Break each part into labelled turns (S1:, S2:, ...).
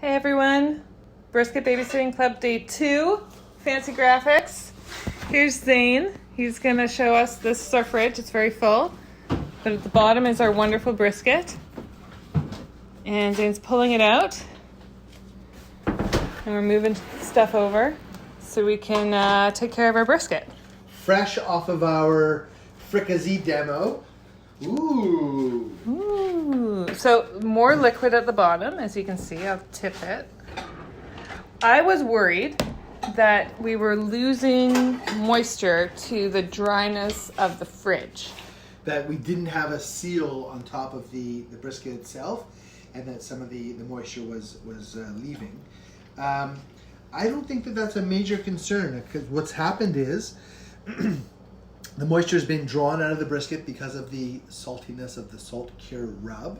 S1: Hey everyone, Brisket Babysitting Club Day 2, fancy graphics. Here's Zane. He's going to show us, this is our fridge, it's very full. But at the bottom is our wonderful brisket. And Zane's pulling it out. And we're moving stuff over so we can take care of our brisket.
S2: Fresh off of our fricassee demo. Ooh.
S1: So more liquid at the bottom, as you can see. I'll tip it. I was worried that we were losing moisture to the dryness of the fridge.
S2: That we didn't have a seal on top of the brisket itself, and that some of the moisture was leaving. I don't think that that's a major concern, because what's happened is the moisture has been drawn out of the brisket because of the saltiness of the salt cure rub,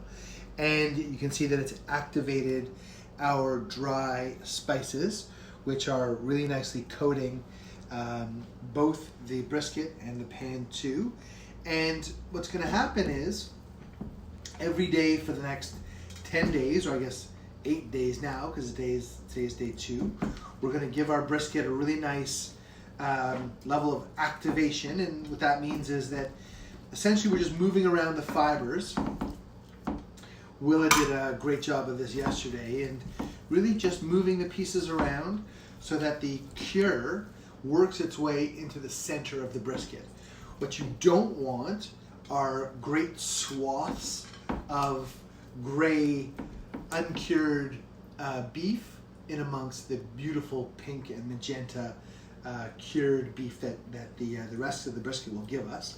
S2: and you can see that it's activated our dry spices, which are really nicely coating both the brisket and the pan too. And what's going to happen is every day for the next 10 days, or I guess 8 days now, because today's day 2, we're going to give our brisket a really nice level of activation. And what that means is that essentially we're just moving around the fibers. Willa did a great job of this yesterday, and really just moving the pieces around so that the cure works its way into the center of the brisket. What you don't want are great swaths of gray, uncured beef in amongst the beautiful pink and magenta cured beef that the rest of the brisket will give us.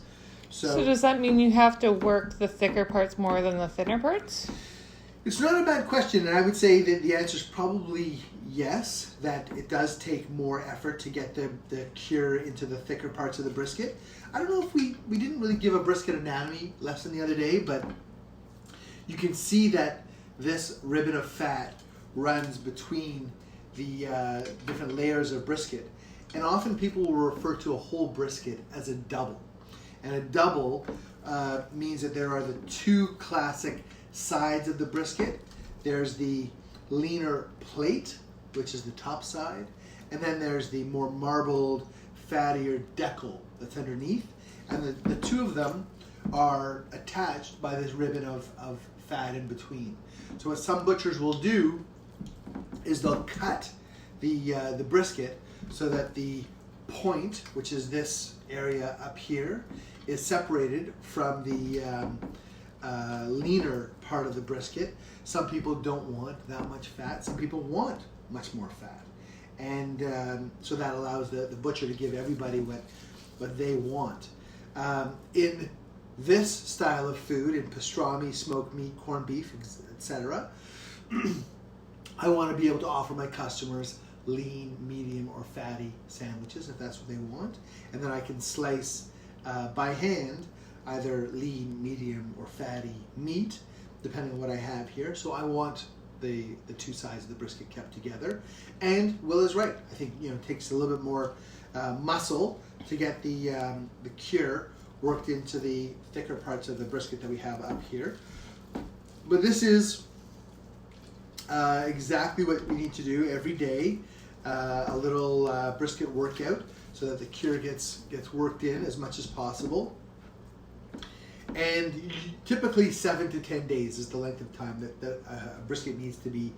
S1: So does that mean you have to work the thicker parts more than the thinner parts?
S2: It's not a bad question, and I would say that the answer is probably yes, that it does take more effort to get the cure into the thicker parts of the brisket. I don't know if we didn't really give a brisket anatomy lesson the other day, but you can see that this ribbon of fat runs between the different layers of brisket. And often people will refer to a whole brisket as a double. And a double means that there are the two classic sides of the brisket. There's the leaner plate, which is the top side, and then there's the more marbled, fattier decal that's underneath. And the two of them are attached by this ribbon of fat in between. So what some butchers will do is they'll cut the brisket so that the point, which is this area up here, is separated from the leaner part of the brisket. Some people don't want that much fat. Some people want much more fat. And so that allows the butcher to give everybody what they want. In this style of food, in pastrami, smoked meat, corned beef, etc., I want to be able to offer my customers lean, medium, or fatty sandwiches if that's what they want. And then I can slice by hand either lean, medium, or fatty meat, depending on what I have here. So I want the two sides of the brisket kept together. And Will is right. I think it takes a little bit more muscle to get the cure worked into the thicker parts of the brisket that we have up here. But this is exactly what we need to do every day. A little brisket workout so that the cure gets worked in as much as possible. And typically 7 to 10 days is the length of time that a brisket needs to be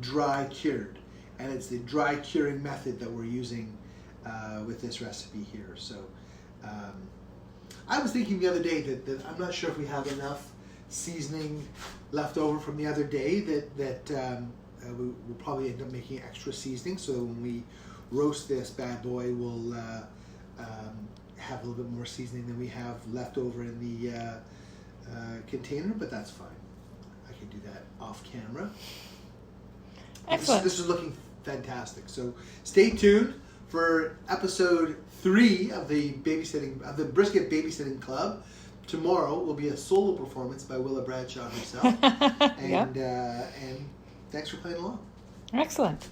S2: dry cured. And it's the dry curing method that we're using with this recipe here. So I was thinking the other day that I'm not sure if we have enough seasoning left over from the other day that we'll probably end up making extra seasoning, so that when we roast this bad boy, we'll have a little bit more seasoning than we have left over in the container, but that's fine. I can do that off camera.
S1: Excellent.
S2: This is looking fantastic. So stay tuned for episode 3 of the Brisket Babysitting Club. Tomorrow will be a solo performance by Willa Bradshaw herself. And thanks for playing along.
S1: Excellent.